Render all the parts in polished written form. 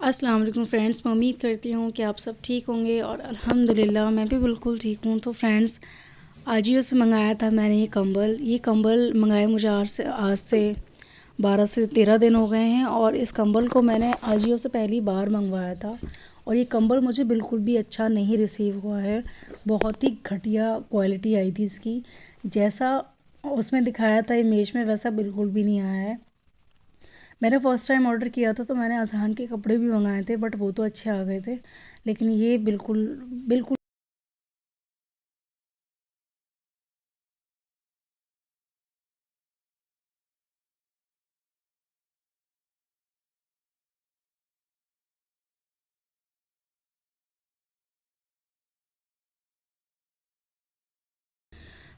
अस्सलाम वालेकुम फ्रेंड्स, मैं उम्मीद करती हूँ कि आप सब ठीक होंगे और अल्हम्दुलिल्लाह मैं भी बिल्कुल ठीक हूँ। तो फ्रेंड्स, आजियो से मंगाया था मैंने ये कंबल मंगाए मुझे आज से 12 से 13 दिन हो गए हैं और इस कंबल को मैंने आजियो से पहली बार मंगवाया था और ये कंबल मुझे बिल्कुल भी अच्छा नहीं रिसीव हुआ है। बहुत ही घटिया क्वालिटी आई थी इसकी। जैसा उसमें दिखाया था इमेज में वैसा बिल्कुल भी नहीं आया है। मैंने फ़र्स्ट टाइम ऑर्डर किया था तो मैंने अज़हान के कपड़े भी मंगाए थे, बट वो तो अच्छे आ गए थे, लेकिन ये बिल्कुल बिल्कुल।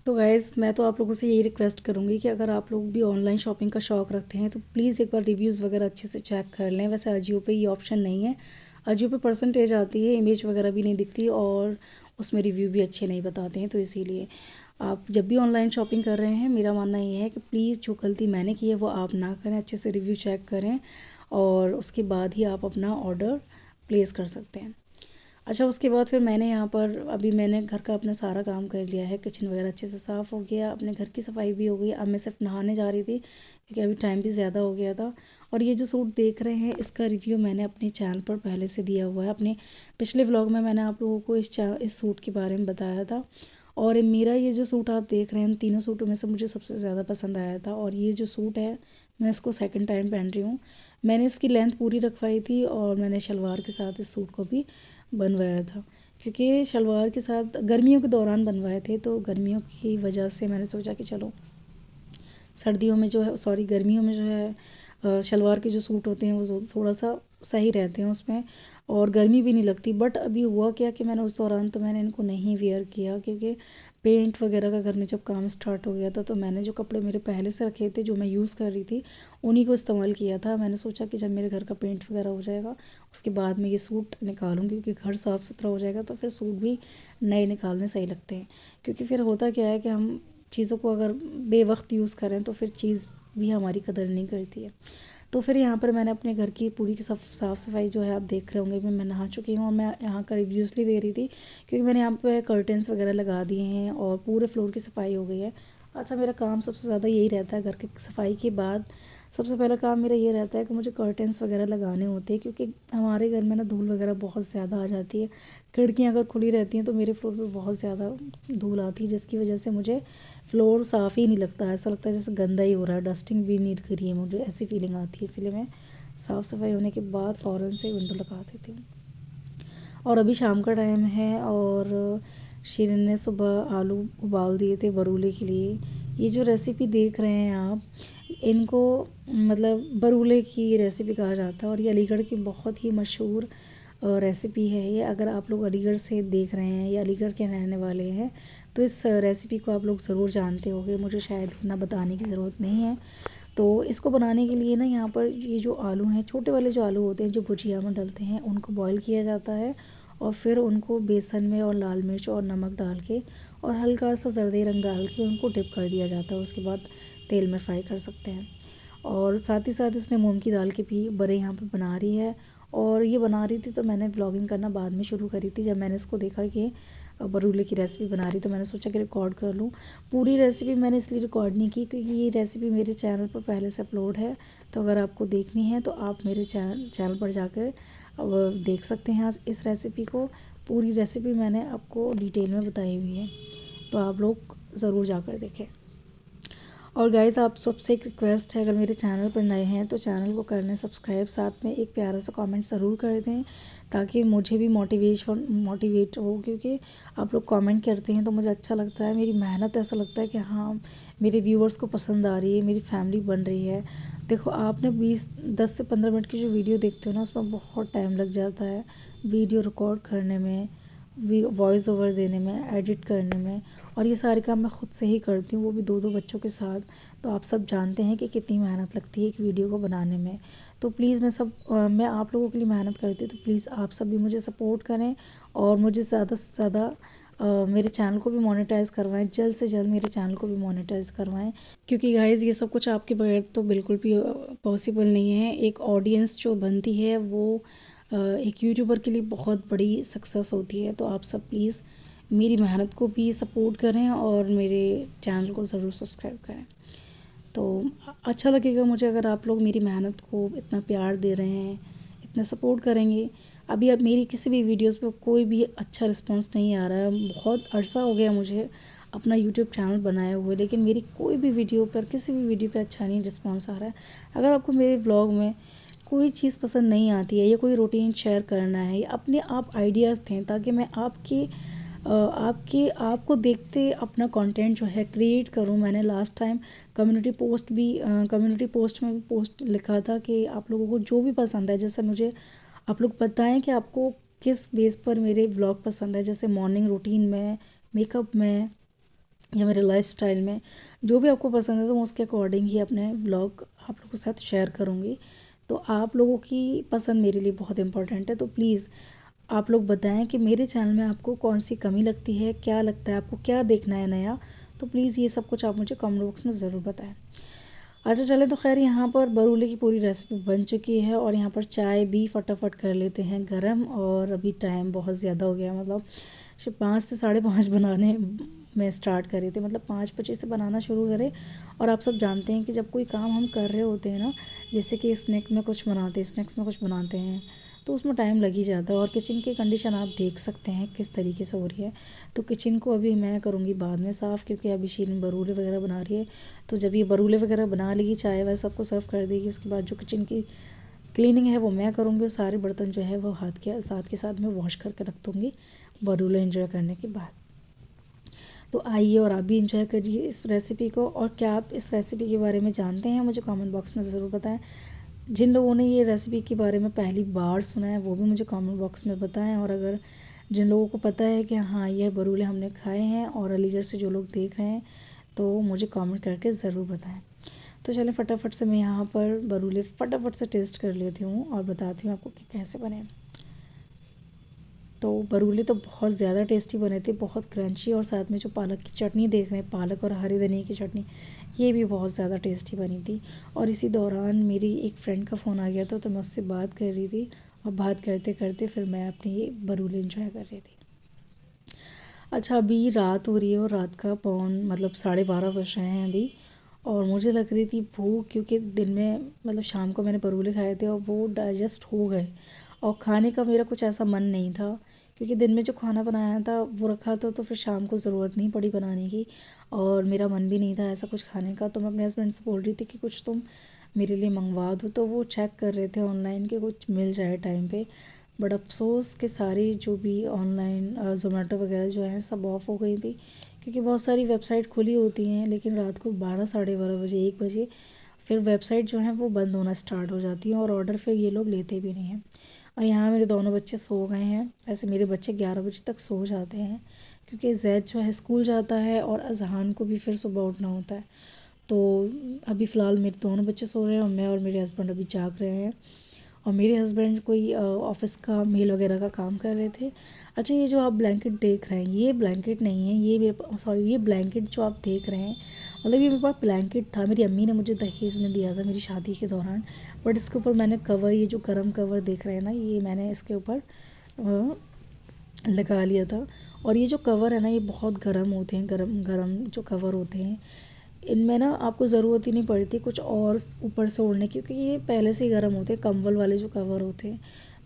तो गाइज़, मैं तो आप लोगों से यही रिक्वेस्ट करूँगी कि अगर आप लोग भी ऑनलाइन शॉपिंग का शौक़ रखते हैं तो प्लीज़ एक बार रिव्यूज़ वगैरह अच्छे से चेक कर लें। वैसे अजियो पे ये ऑप्शन नहीं है। अजियो पे परसेंटेज आती है, इमेज वगैरह भी नहीं दिखती और उसमें रिव्यू भी अच्छे नहीं बताते हैं। तो इसीलिए आप जब भी ऑनलाइन शॉपिंग कर रहे हैं, मेरा मानना ये है कि प्लीज़ जो गलती मैंने की है वो आप ना करें। अच्छे से रिव्यू चेक करें और उसके बाद ही आप अपना ऑर्डर प्लेस कर सकते हैं। अच्छा, उसके बाद फिर मैंने यहाँ पर अभी मैंने घर का अपना सारा काम कर लिया है। किचन वगैरह अच्छे से साफ़ हो गया, अपने घर की सफाई भी हो गई। अब मैं सिर्फ नहाने जा रही थी क्योंकि अभी टाइम भी ज़्यादा हो गया था। और ये जो सूट देख रहे हैं इसका रिव्यू मैंने अपने चैनल पर पहले से दिया हुआ है। अपने पिछले व्लॉग में मैंने आप लोगों को इस सूट के बारे में बताया था। और मेरा ये जो सूट आप देख रहे हैं, इन तीनों सूटों में से मुझे सबसे ज़्यादा पसंद आया था। और ये जो सूट है, मैं इसको सेकंड टाइम पहन रही हूँ। मैंने इसकी लेंथ पूरी रखवाई थी और मैंने शलवार के साथ इस सूट को भी बनवाया था, क्योंकि शलवार के साथ गर्मियों के दौरान बनवाए थे। तो गर्मियों की वजह से मैंने सोचा कि चलो सर्दियों में जो है, सॉरी, गर्मियों में जो है शलवार के जो सूट होते हैं वो थोड़ा सा सही रहते हैं उसमें और गर्मी भी नहीं लगती। बट अभी हुआ क्या कि मैंने उस दौरान तो मैंने इनको नहीं वेयर किया, क्योंकि पेंट वगैरह का घर में जब काम स्टार्ट हो गया था तो मैंने जो कपड़े मेरे पहले से रखे थे जो मैं यूज़ कर रही थी उन्हीं को इस्तेमाल किया था। मैंने सोचा कि जब मेरे घर का पेंट वगैरह हो जाएगा उसके बाद मैं ये सूट निकालूंगी, क्योंकि घर साफ़ सुथरा हो जाएगा तो फिर सूट भी नए निकालने सही लगते हैं। क्योंकि फिर होता क्या है कि हम चीज़ों को अगर बेवक्त यूज़ करें तो फिर चीज़ भी हमारी कदर नहीं करती है। तो फिर यहाँ पर मैंने अपने घर की पूरी की साफ़ सफाई जो है आप देख रहे होंगे कि मैं नहा चुकी हूँ और मैं यहाँ का रिव्यू इसलिए दे रही थी क्योंकि मैंने यहाँ पे कर्टन्स वगैरह लगा दिए हैं और पूरे फ्लोर की सफाई हो गई है। अच्छा, मेरा काम सबसे ज़्यादा यही रहता है घर की सफाई के बाद। सबसे पहला काम मेरा ये रहता है कि मुझे कर्टन्स वगैरह लगाने होते हैं, क्योंकि हमारे घर में ना धूल वगैरह बहुत ज़्यादा आ जाती है। खिड़कियाँ अगर खुली रहती हैं तो मेरे फ्लोर पर बहुत ज़्यादा धूल आती है, जिसकी वजह से मुझे फ्लोर साफ़ ही नहीं लगता है। ऐसा लगता है जैसे गंदा ही हो रहा है, डस्टिंग भी नहीं करी है, मुझे ऐसी फीलिंग आती है। इसलिए मैं साफ़ सफाई होने के बाद फ़ौरन से विंडो लगा देती हूँ। और अभी शाम का टाइम है और शिरीन ने सुबह आलू उबाल दिए थे बरूले के लिए। ये जो रेसिपी देख रहे हैं आप, इनको मतलब बरूले की रेसिपी कहा जाता है और ये अलीगढ़ की बहुत ही मशहूर रेसिपी है ये। अगर आप लोग अलीगढ़ से देख रहे हैं या अलीगढ़ के रहने वाले हैं तो इस रेसिपी को आप लोग ज़रूर जानते होंगे, मुझे शायद इतना बताने की ज़रूरत नहीं है। तो इसको बनाने के लिए ना यहाँ पर ये जो आलू हैं, छोटे वाले जो आलू होते हैं जो भुजिया में डलते हैं, उनको बॉईल किया जाता है और फिर उनको बेसन में और लाल मिर्च और नमक डाल के और हल्का सा जर्दी रंग डाल के उनको डिप कर दिया जाता है। उसके बाद तेल में फ्राई कर सकते हैं। और साथ ही साथ इसने मूंग की दाल के भी बड़े यहाँ पे बना रही है। और ये बना रही थी तो मैंने व्लॉगिंग करना बाद में शुरू करी थी। जब मैंने इसको देखा कि बरूले की रेसिपी बना रही तो मैंने सोचा कि रिकॉर्ड कर लूँ। पूरी रेसिपी मैंने इसलिए रिकॉर्ड नहीं की क्योंकि ये रेसिपी मेरे चैनल पर पहले से अपलोड है। तो अगर आपको देखनी है तो आप मेरे चैनल पर जाकर देख सकते हैं इस रेसिपी को। पूरी रेसिपी मैंने आपको डिटेल में बताई हुई है, तो आप लोग ज़रूर जाकर देखें। और गाइज़, आप सबसे एक रिक्वेस्ट है, अगर मेरे चैनल पर नए हैं तो चैनल को कर लें सब्सक्राइब, साथ में एक प्यारा सा कमेंट ज़रूर कर दें ताकि मुझे भी मोटिवेट हो। क्योंकि आप लोग कमेंट करते हैं तो मुझे अच्छा लगता है, मेरी मेहनत ऐसा लगता है कि हाँ, मेरे व्यूवर्स को पसंद आ रही है, मेरी फैमिली बन रही है। देखो, आपने 10 से 15 मिनट की जो वीडियो देखते हो ना उसमें बहुत टाइम लग जाता है वीडियो रिकॉर्ड करने में, वॉइस ओवर देने में, एडिट करने में, और ये सारे काम मैं ख़ुद से ही करती हूँ, वो भी 2-2 बच्चों के साथ। तो आप सब जानते हैं कि कितनी मेहनत लगती है एक वीडियो को बनाने में। तो प्लीज़ मैं आप लोगों के लिए मेहनत करती हूँ, तो प्लीज़ आप सब भी मुझे सपोर्ट करें और मुझे ज़्यादा से ज़्यादा मेरे चैनल को भी मोनेटाइज करवाएं, जल्द से जल्द मेरे चैनल को भी मोनेटाइज करवाएं, क्योंकि गाइज़ ये सब कुछ आपके बगैर तो बिल्कुल भी पॉसिबल नहीं है। एक ऑडियंस जो बनती है वो एक यूट्यूबर के लिए बहुत बड़ी सक्सेस होती है। तो आप सब प्लीज़ मेरी मेहनत को भी सपोर्ट करें और मेरे चैनल को ज़रूर सब्सक्राइब करें। तो अच्छा लगेगा मुझे अगर आप लोग मेरी मेहनत को इतना प्यार दे रहे हैं, इतना सपोर्ट करेंगे। अभी अब मेरी किसी भी वीडियोस पे कोई भी अच्छा रिस्पांस नहीं आ रहा है। बहुत अरसा हो गया मुझे अपना यूट्यूब चैनल बनाए हुए, लेकिन मेरी कोई भी वीडियो पर, किसी भी वीडियो पे अच्छा नहीं रिस्पांस आ रहा है। अगर आपको मेरे ब्लॉग में कोई चीज़ पसंद नहीं आती है या कोई रूटीन शेयर करना है या अपने आप आइडियाज़ दें ताकि मैं आपको देखते अपना कंटेंट जो है क्रिएट करूं। मैंने लास्ट टाइम कम्युनिटी पोस्ट में भी पोस्ट लिखा था कि आप लोगों को जो भी पसंद है, जैसे मुझे आप लोग बताएं कि आपको किस बेस पर मेरे व्लॉग पसंद है, जैसे मॉर्निंग रूटीन में, मेकअप में या मेरे लाइफस्टाइल में, जो भी आपको पसंद है तो मैं उसके अकॉर्डिंग ही अपने व्लॉग आप लोगों के साथ शेयर करूँगी। तो आप लोगों की पसंद मेरे लिए बहुत इंपॉर्टेंट है। तो प्लीज़ आप लोग बताएं कि मेरे चैनल में आपको कौन सी कमी लगती है, क्या लगता है आपको, क्या देखना है नया। तो प्लीज़ ये सब कुछ आप मुझे कमेंट बॉक्स में ज़रूर बताएं। अच्छा चलें, तो खैर यहाँ पर बरूले की पूरी रेसिपी बन चुकी है और यहाँ पर चाय भी फटाफट कर लेते हैं गरम। और अभी टाइम बहुत ज़्यादा हो गया, मतलब 5 से 5:30 बनाने में स्टार्ट करे थे, मतलब 5 बजे से बनाना शुरू करें। और आप सब जानते हैं कि जब कोई काम हम कर रहे होते हैं ना, जैसे कि स्नैक्स में कुछ बनाते हैं, तो उसमें टाइम लग ही जाता है। और किचन की कंडीशन आप देख सकते हैं किस तरीके से हो रही है। तो किचन को अभी मैं करूँगी बाद में साफ़, क्योंकि अभी शीरीन बरूले वगैरह बना रही है। तो जब ये बरूले वगैरह बना लेगी, चाय वाय सबको सर्व कर देगी, उसके बाद जो किचन की क्लीनिंग है वो मैं करूँगी। और सारे बर्तन जो है वो हाथ के साथ मैं वॉश करके रख दूँगी बरूले एंजॉय करने के बाद। तो आइए और आप भी इंजॉय करिए इस रेसिपी को। और क्या आप इस रेसिपी के बारे में जानते हैं, मुझे कमेंट बॉक्स में ज़रूर बताएं। जिन लोगों ने ये रेसिपी के बारे में पहली बार सुना है वो भी मुझे कमेंट बॉक्स में बताएं। और अगर जिन लोगों को पता है कि हाँ ये बरूले हमने खाए हैं और अलीगढ़ से जो लोग देख रहे हैं, तो मुझे कमेंट करके ज़रूर बताएं। तो चलें, फटाफट से मैं यहाँ पर बरूले फटाफट से टेस्ट कर लेती हूँ और बताती हूँ आपको कि कैसे बने। तो बरूले तो बहुत ज़्यादा टेस्टी बने थे, बहुत क्रंची। और साथ में जो पालक की चटनी देख रहे हैं, पालक और हरी धनिया की चटनी, ये भी बहुत ज़्यादा टेस्टी बनी थी। और इसी दौरान मेरी एक फ्रेंड का फ़ोन आ गया था, तो मैं उससे बात कर रही थी और बात करते करते फिर मैं अपनी ये बरूले इंजॉय कर रही थी। अच्छा, अभी रात हो रही है और रात का मतलब 12:30 बज रहे हैं अभी। और मुझे लग रही थी भूख, क्योंकि दिन में मतलब शाम को मैंने बरूले खाए थे और वो डाइजेस्ट हो गए। और खाने का मेरा कुछ ऐसा मन नहीं था, क्योंकि दिन में जो खाना बनाया था वो रखा था, तो फिर शाम को ज़रूरत नहीं पड़ी बनाने की। और मेरा मन भी नहीं था ऐसा कुछ खाने का। तो मैं अपने हस्बैंड से बोल रही थी कि कुछ तुम मेरे लिए मंगवा दो। तो वो चेक कर रहे थे ऑनलाइन कि कुछ मिल जाए टाइम पे। बट अफसोस कि सारी जो भी ऑनलाइन ज़ोमेटो वगैरह जो है सब ऑफ हो गई थी, क्योंकि बहुत सारी वेबसाइट खुली होती हैं, लेकिन रात को 12, 12:30 बजे, 1 बजे फिर वेबसाइट जो है वो बंद होना स्टार्ट हो जाती है और ऑर्डर फिर ये लोग लेते भी नहीं हैं। और यहाँ मेरे दोनों बच्चे सो गए हैं। ऐसे मेरे बच्चे 11 बजे तक सो जाते हैं, क्योंकि जैद जो है स्कूल जाता है और अजहान को भी फिर सुबह उठना होता है। तो अभी फ़िलहाल मेरे दोनों बच्चे सो रहे हैं और मैं और मेरे हस्बैंड अभी जाग रहे हैं। और मेरे हस्बैंड कोई ऑफिस का मेल वगैरह का काम कर रहे थे। अच्छा, ये जो आप ब्लैंकेट देख रहे हैं, ये ब्लैंकेट नहीं है, ये ब्लैंकेट जो आप देख रहे हैं, मतलब ये मेरे पास ब्लैंकेट था, मेरी अम्मी ने मुझे दहेज में दिया था मेरी शादी के दौरान। बट इसके ऊपर मैंने कवर, ये जो गर्म कवर देख रहे हैं ना, ये मैंने इसके ऊपर लगा लिया था। और ये जो कवर है ना, ये बहुत गर्म होते हैं, गरम गरम जो कवर होते हैं, इनमें ना आपको ज़रूरत ही नहीं पड़ती कुछ और ऊपर से ओढ़ने की, क्योंकि ये पहले से ही गर्म होते हैं, कंबल वाले जो कवर होते हैं।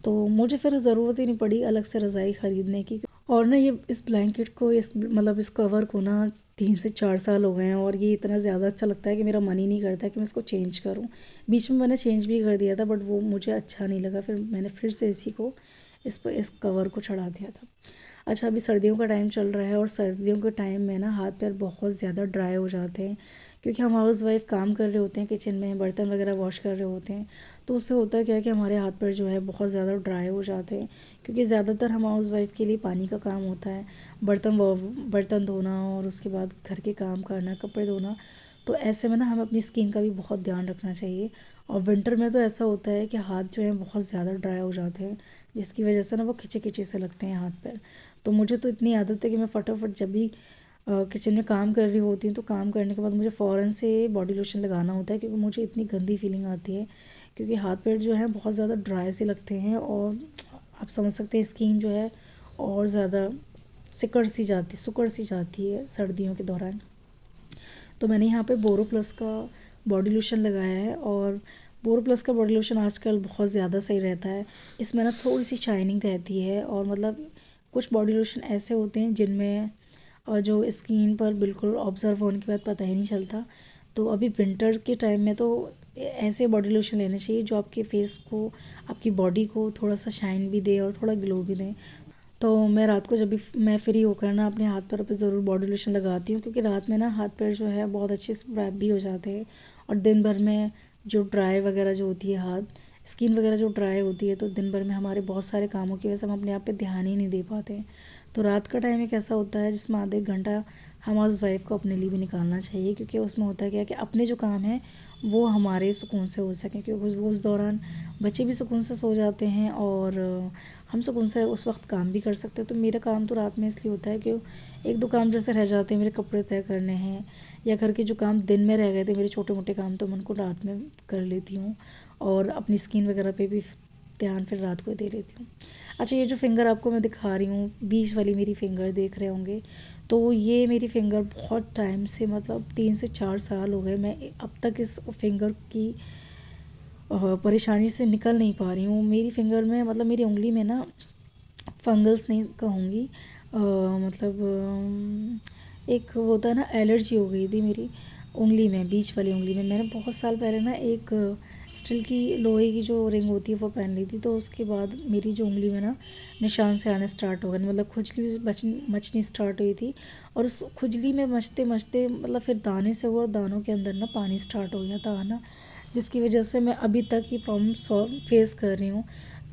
तो मुझे फिर ज़रूरत ही नहीं पड़ी अलग से रज़ाई ख़रीदने की। और ना ये इस ब्लैंकेट को, इस कवर को ना 3 से 4 साल हो गए हैं और ये इतना ज़्यादा अच्छा लगता है कि मेरा मन ही नहीं करता कि मैं इसको चेंज करूँ। बीच में मैंने चेंज भी कर दिया था, बट वो मुझे अच्छा नहीं लगा, फिर मैंने फिर से इस कवर को चढ़ा दिया था। अच्छा, अभी सर्दियों का टाइम चल रहा है और सर्दियों के टाइम में ना हाथ पैर बहुत ज़्यादा ड्राई हो जाते हैं, क्योंकि हम हाउस वाइफ काम कर रहे होते हैं, किचन में बर्तन वगैरह वॉश कर रहे होते हैं। तो उससे होता है क्या है कि हमारे हाथ पैर जो है बहुत ज़्यादा ड्राई हो जाते हैं, क्योंकि ज़्यादातर हम हाउस वाइफ के लिए पानी का काम होता है, बर्तन धोना और उसके बाद घर के काम करना, कपड़े धोना। तो ऐसे में ना हमें अपनी स्किन का भी बहुत ध्यान रखना चाहिए। और विंटर में तो ऐसा होता है कि हाथ जो है बहुत ज़्यादा ड्राई हो जाते हैं, जिसकी वजह से ना वो खिंचे खिंचे से लगते हैं हाथ पैर। तो मुझे तो इतनी आदत है कि मैं फटाफट जब भी किचन में काम कर रही होती हूँ तो काम करने के बाद मुझे फ़ौरन से बॉडी लोशन लगाना होता है, क्योंकि मुझे इतनी गंदी फीलिंग आती है, क्योंकि हाथ पैर जो है बहुत ज़्यादा ड्राई से लगते हैं और आप समझ सकते हैं स्किन जो है और ज़्यादा सुकड़ सी जाती है सर्दियों के दौरान। तो मैंने यहाँ पे बोरो प्लस का बॉडी लोशन लगाया है, और बोरो प्लस का बॉडी लोशन आजकल बहुत ज़्यादा सही रहता है। इसमें ना थोड़ी सी शाइनिंग रहती है, और मतलब कुछ बॉडी लोशन ऐसे होते हैं जिनमें जो स्किन पर बिल्कुल ऑब्जर्व होने के बाद पता ही नहीं चलता। तो अभी विंटर के टाइम में तो ऐसे बॉडी लोशन लेने चाहिए जो आपके फेस को, आपकी बॉडी को थोड़ा सा शाइन भी दे और थोड़ा ग्लो भी दे। तो मैं रात को जब भी मैं फ्री होकर ना अपने हाथ पैरों पे ज़रूर बॉडी लोशन लगाती हूँ, क्योंकि रात में ना हाथ पैर जो है बहुत अच्छे से रैप भी हो जाते हैं, और दिन भर में जो ड्राई वगैरह जो होती है स्किन वगैरह जो ड्राई होती है, तो दिन भर में हमारे बहुत सारे कामों की वजह से हम अपने आप पे ध्यान ही नहीं दे पाते। तो रात का टाइम एक ऐसा होता है जिसमें आधे एक घंटा हम हाउस वाइफ को अपने लिए भी निकालना चाहिए, क्योंकि उसमें होता है क्या कि अपने जो काम हैं वो हमारे सुकून से हो सकें, क्योंकि वो उस दौरान बच्चे भी सुकून से सो जाते हैं और हम सुकून से उस वक्त काम भी कर सकते हैं। तो मेरा काम तो रात में इसलिए होता है कि एक दो काम जैसे रह जाते हैं, मेरे कपड़े तय करने हैं या घर के जो काम दिन में रह गए थे मेरे छोटे मोटे काम, तो मैं उनको रात में कर लेती हूँ, और अपनी स्किन वगैरह पे भी ध्यान फिर रात को दे लेती हूँ। अच्छा, ये जो फिंगर आपको मैं दिखा रही हूँ, बीच वाली मेरी फिंगर देख रहे होंगे, तो ये मेरी फिंगर बहुत टाइम से, मतलब 3 से 4 साल हो गए, मैं अब तक इस फिंगर की परेशानी से निकल नहीं पा रही हूँ। मेरी फिंगर में, मतलब मेरी उंगली में ना फंगल्स नहीं कहूँगी, मतलब एक होता है ना, एलर्जी हो गई थी मेरी उंगली में, बीच वाली उंगली में। मैंने बहुत साल पहले ना एक स्टील की, लोहे की जो रिंग होती है वो पहन ली थी, तो उसके बाद मेरी जो उंगली में ना निशान से आने स्टार्ट हो गए, मतलब खुजली मचनी स्टार्ट हुई थी, और उस खुजली में मचते मचते मतलब फिर दाने से हुआ, और दानों के अंदर ना पानी स्टार्ट हो गया था आना, जिसकी वजह से मैं अभी तक ये प्रॉब्लम फेस कर रही हूँ।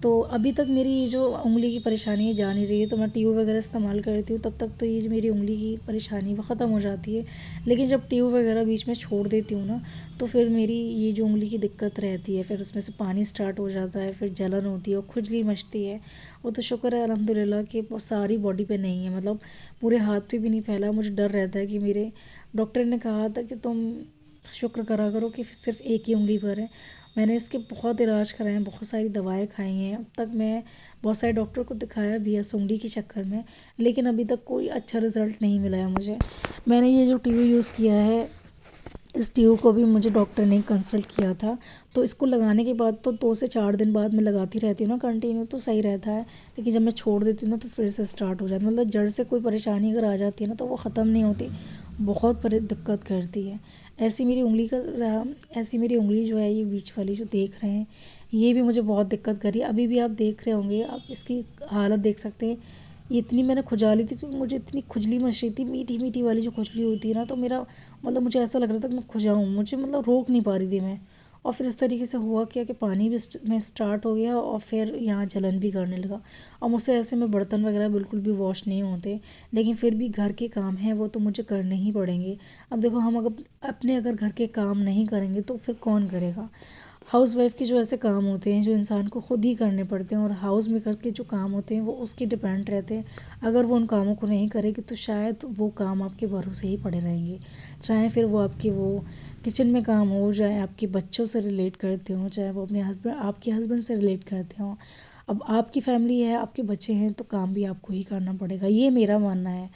तो अभी तक मेरी जो उंगली की परेशानी है जा नहीं रही है, तो मैं ट्यूब वगैरह इस्तेमाल करती हूँ, तब तक तो ये जो मेरी उंगली की परेशानी वो ख़त्म हो जाती है। लेकिन जब ट्यूब वगैरह बीच में छोड़ देती हूँ ना, तो फिर मेरी ये जो उंगली की दिक्कत रहती है, फिर उसमें से पानी स्टार्ट हो जाता है, फिर जलन होती है और खुजली मचती है। वो तो शुक्र है अल्हम्दुलिल्लाह कि सारी बॉडी पे नहीं है, मतलब पूरे हाथ पे भी नहीं फैला। मुझे डर रहता है कि मेरे डॉक्टर ने कहा था कि तुम शुक्र करा करो कि सिर्फ एक ही उंगली पर है। मैंने इसके बहुत इलाज कराए हैं, बहुत सारी दवाएं खाई हैं, अब तक मैं बहुत सारे डॉक्टर को दिखाया भी है इस उंगली के चक्कर में, लेकिन अभी तक कोई अच्छा रिजल्ट नहीं मिला है मुझे। मैंने ये जो ट्यूब यूज़ किया है, इस ट्यूब को भी मुझे डॉक्टर ने कंसल्ट किया था, तो इसको लगाने के बाद तो 2 से 4 दिन बाद मैं लगाती रहती हूँ ना कंटिन्यू, तो सही रहता है। लेकिन जब मैं छोड़ देती हूँ ना तो फिर से स्टार्ट हो जाता है, मतलब जड़ से कोई परेशानी अगर आ जाती है ना तो वो ख़त्म नहीं होती, बहुत दिक्कत करती है। ऐसी मेरी उंगली जो है, ये बीच वाली जो देख रहे हैं, ये भी मुझे बहुत दिक्कत करी। अभी भी आप देख रहे होंगे, आप इसकी हालत देख सकते हैं, ये इतनी मैंने खुजली थी, क्योंकि मुझे इतनी खुजली मच रही थी, मीठी मीठी वाली जो खुजली होती है ना, तो मेरा मतलब मुझे ऐसा लग रहा था कि मैं खुजाऊँ, मुझे मतलब रोक नहीं पा रही थी मैं। और फिर इस तरीके से हुआ क्या कि पानी भी में स्टार्ट हो गया, और फिर यहाँ जलन भी करने लगा। और मुझसे ऐसे में बर्तन वगैरह बिल्कुल भी वॉश नहीं होते, लेकिन फिर भी घर के काम हैं वो तो मुझे करने ही पड़ेंगे। अब देखो, हम अगर घर के काम नहीं करेंगे तो फिर कौन करेगा। हाउस वाइफ के जो ऐसे काम होते हैं जो इंसान को खुद ही करने पड़ते हैं, और हाउस मेकर के जो काम होते हैं वो उसके डिपेंड रहते हैं। अगर वो उन कामों को नहीं करेगी तो शायद वो काम आपके भरोसे ही पड़े रहेंगे, चाहे फिर वो आपके वो किचन में काम हो, चाहे आपके बच्चों से रिलेट करते हों, चाहे वो अपने आपके हस्बैंड से रिलेट करते हों। अब आपकी फैमिली है, आपके बच्चे हैं, तो काम भी आपको ही करना पड़ेगा, ये मेरा मानना है।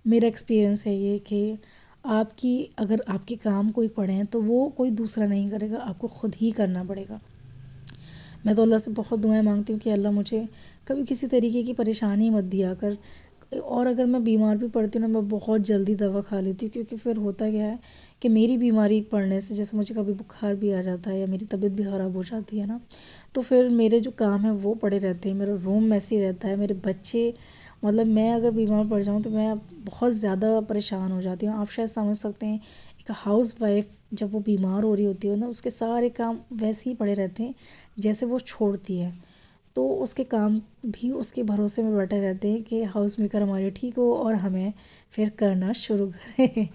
मेरा एक्सपीरियंस है ये कि अगर आपके काम कोई पड़े हैं तो वो कोई दूसरा नहीं करेगा, आपको खुद ही करना पड़ेगा। मैं तो अल्लाह से बहुत दुआएं मांगती हूँ कि अल्लाह मुझे कभी किसी तरीके की परेशानी मत दिया कर। और अगर मैं बीमार भी पड़ती हूँ ना, मैं बहुत जल्दी दवा खा लेती हूँ, क्योंकि फिर होता क्या है कि मेरी बीमारी पड़ने से, जैसे मुझे कभी बुखार भी आ जाता है या मेरी तबीयत भी ख़राब हो जाती है ना, तो फिर मेरे जो काम हैं वो पड़े रहते हैं, मेरा रूम मैसी रहता है, मेरे बच्चे, मतलब मैं अगर बीमार पड़ जाऊँ तो मैं बहुत ज़्यादा परेशान हो जाती हूँ। आप शायद समझ सकते हैं, एक हाउस वाइफ जब वो बीमार हो रही होती है ना, उसके सारे काम वैसे ही पड़े रहते हैं जैसे वो छोड़ती है। तो उसके काम भी उसके भरोसे में बैठे रहते हैं कि हाउस मेकर हमारे ठीक हो और हमें फिर करना शुरू करें।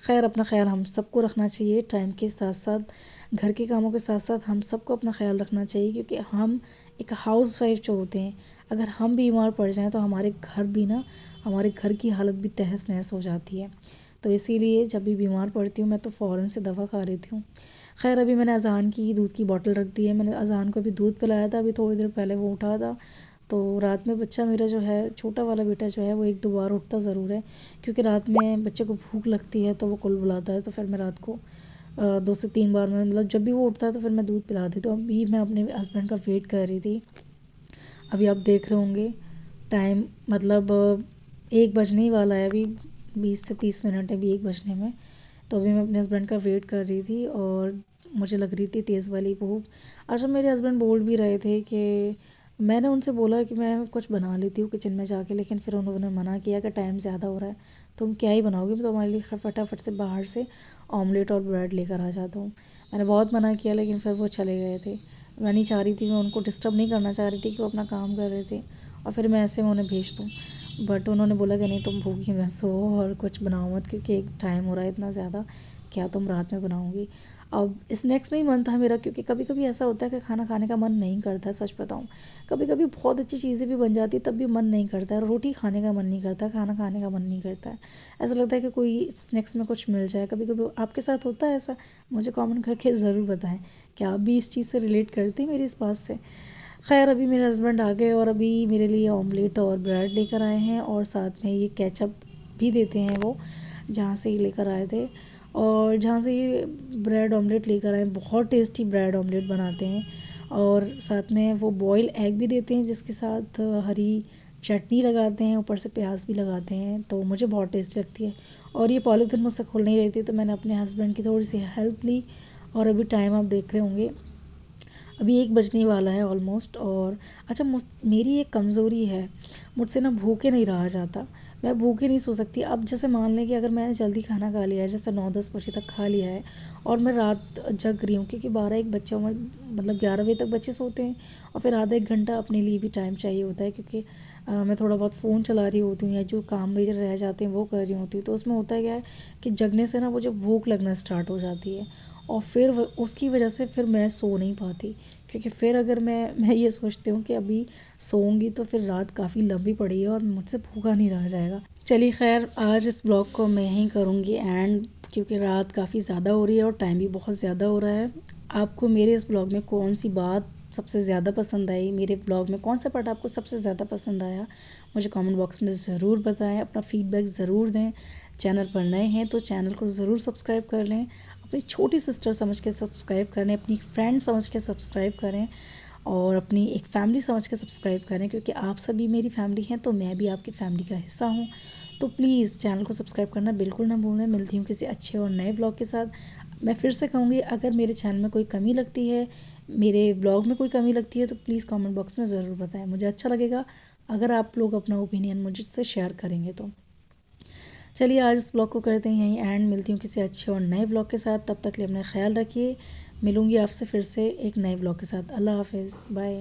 खैर, अपना ख्याल हम सबको रखना चाहिए, टाइम के साथ साथ घर के कामों के साथ साथ हम सबको अपना ख्याल रखना चाहिए, क्योंकि हम एक हाउस वाइफ जो होते हैं, अगर हम बीमार पड़ जाएं तो हमारे घर भी ना, हमारे घर की हालत भी तहस नहस हो जाती है। तो इसीलिए जब भी बीमार पड़ती हूँ मैं तो फ़ौरन से दवा खा लेती हूँ। खैर, अभी मैंने अज़ान की दूध की बॉटल रख दी है, मैंने अज़ान को अभी दूध पिलाया था, अभी थोड़ी देर पहले वो उठा था। तो रात में बच्चा मेरा जो है, छोटा वाला बेटा जो है, वो एक दो बार उठता ज़रूर है, क्योंकि रात में बच्चे को भूख लगती है तो वो कुलबुलाता है, तो फिर मैं रात को 2 से 3 बार में, मतलब जब भी वो उठता है तो फिर मैं दूध पिला देती हूँ। अभी मैं अपने हस्बैंड का वेट कर रही थी, अभी आप देख रहे होंगे टाइम, मतलब 1 बजने ही वाला है, अभी 20 से 30 मिनट है अभी 1 बजने में। तो अभी मैं अपने हस्बैंड का वेट कर रही थी और मुझे लग रही थी तेज़ वाली भूख। अच्छा, मेरे हस्बैंड बोल भी रहे थे कि मैंने उनसे बोला कि मैं कुछ बना लेती हूँ किचन में जाके, लेकिन फिर उन्होंने मना किया कि टाइम ज़्यादा हो रहा है, तुम क्या ही बनाओगे, मैं तुम्हारे लिए फटाफट से बाहर से ऑमलेट और ब्रेड लेकर आ जाता हूँ। मैंने बहुत मना किया, लेकिन फिर वो चले गए थे। मैं नहीं चाह रही थी, मैं उनको डिस्टर्ब नहीं करना चाह रही थी कि वो अपना काम कर रहे थे और फिर मैं ऐसे में उन्हें भेज दूँ। बट उन्होंने बोला कि नहीं, तुम भूखी मत सो और कुछ बनाओ मत, क्योंकि एक टाइम हो रहा है इतना ज़्यादा, क्या तुम रात में बनाओगी। अब इस नेक्स्ट में ही मन था मेरा, क्योंकि कभी कभी ऐसा होता है कि खाना खाने का मन नहीं करता है, सच बताऊँ। कभी कभी बहुत अच्छी चीज़ें भी बन जाती है तब भी मन नहीं करता है, रोटी खाने का मन नहीं करता है, खाना खाने का मन नहीं करता है, ऐसा लगता है कि कोई स्नैक्स में कुछ मिल जाए। कभी कभी आपके साथ होता है ऐसा? मुझे कमेंट करके ज़रूर बताएं, क्या आप भी इस चीज़ से रिलेट करते हैं मेरी इस बात से। खैर, अभी मेरे हस्बैंड आ गए और अभी मेरे लिए ऑमलेट और ब्रेड लेकर आए हैं, और साथ में ये केचप भी देते हैं वो, जहाँ से ये लेकर आए थे। और जहाँ से ये ब्रेड ऑमलेट लेकर आए, बहुत टेस्टी ब्रेड ऑमलेट बनाते हैं, और साथ में वो बॉयल एग भी देते हैं, जिसके साथ हरी चटनी लगाते हैं, ऊपर से प्याज भी लगाते हैं, तो मुझे बहुत टेस्टी लगती है। और ये पॉलीथिन मुझसे खुल नहीं रही थी, तो मैंने अपने हस्बैंड की थोड़ी सी हेल्प ली, और अभी टाइम आप देख रहे होंगे, अभी 1 बजने वाला है ऑलमोस्ट। और अच्छा, मेरी एक कमज़ोरी है, मुझसे ना भूखे नहीं रहा जाता, मैं भूखे नहीं सो सकती। अब जैसे मान लें कि अगर मैंने जल्दी खाना खा लिया है, जैसे 9-10 बजे तक खा लिया है, और मैं रात जग रही हूँ, क्योंकि 12-1 बच्चे, मतलब 11 बजे तक बच्चे सोते हैं, और फिर आधा 1 घंटा अपने लिए भी टाइम चाहिए होता है, क्योंकि मैं थोड़ा बहुत फ़ोन चला रही होती हूँ या जो काम मेरे रह जाते हैं वो कर रही होती हूँ। तो उसमें होता है क्या है कि जगने से ना मुझे भूख लगना स्टार्ट हो जाती है, और फिर उसकी वजह से फिर मैं सो नहीं पाती, क्योंकि फिर अगर मैं ये सोचती हूँ कि अभी सोऊंगी तो फिर रात काफ़ी लंबी पड़ी है और मुझसे भूखा नहीं रहा जाएगा। चलिए, खैर, आज इस ब्लॉग को मैं यहीं करूँगी एंड, क्योंकि रात काफ़ी ज़्यादा हो रही है और टाइम भी बहुत ज़्यादा हो रहा है। आपको मेरे इस ब्लॉग में कौन सी बात सबसे ज़्यादा पसंद आई, मेरे ब्लॉग में कौन सा पार्ट आपको सबसे ज़्यादा पसंद आया, मुझे कमेंट बॉक्स में ज़रूर बताएं, अपना फीडबैक ज़रूर दें। चैनल पर नए हैं तो चैनल को ज़रूर सब्सक्राइब कर लें, अपनी छोटी सिस्टर समझ के सब्सक्राइब करें, अपनी फ्रेंड समझ के सब्सक्राइब करें, और अपनी एक फैमिली समझ के सब्सक्राइब करें, क्योंकि आप सभी मेरी फैमिली हैं तो मैं भी आपकी फैमिली का हिस्सा हूँ। तो प्लीज़ चैनल को सब्सक्राइब करना बिल्कुल ना भूलें। मिलती हूँ किसी अच्छे और नए ब्लॉग के साथ। मैं फिर से कहूँगी, अगर मेरे चैनल में कोई कमी लगती है, मेरे ब्लॉग में कोई कमी लगती है, तो प्लीज़ कमेंट बॉक्स में ज़रूर बताएं, मुझे अच्छा लगेगा अगर आप लोग अपना ओपिनियन मुझसे शेयर करेंगे तो। चलिए, आज इस ब्लॉग को करते हैं यहीं एंड, मिलती हूँ किसी अच्छे और नए ब्लॉग के साथ, तब तक के लिए अपना ख्याल रखिए। मिलूंगी आपसे फिर से एक नए ब्लॉग के साथ। अल्लाह हाफिज़, बाय।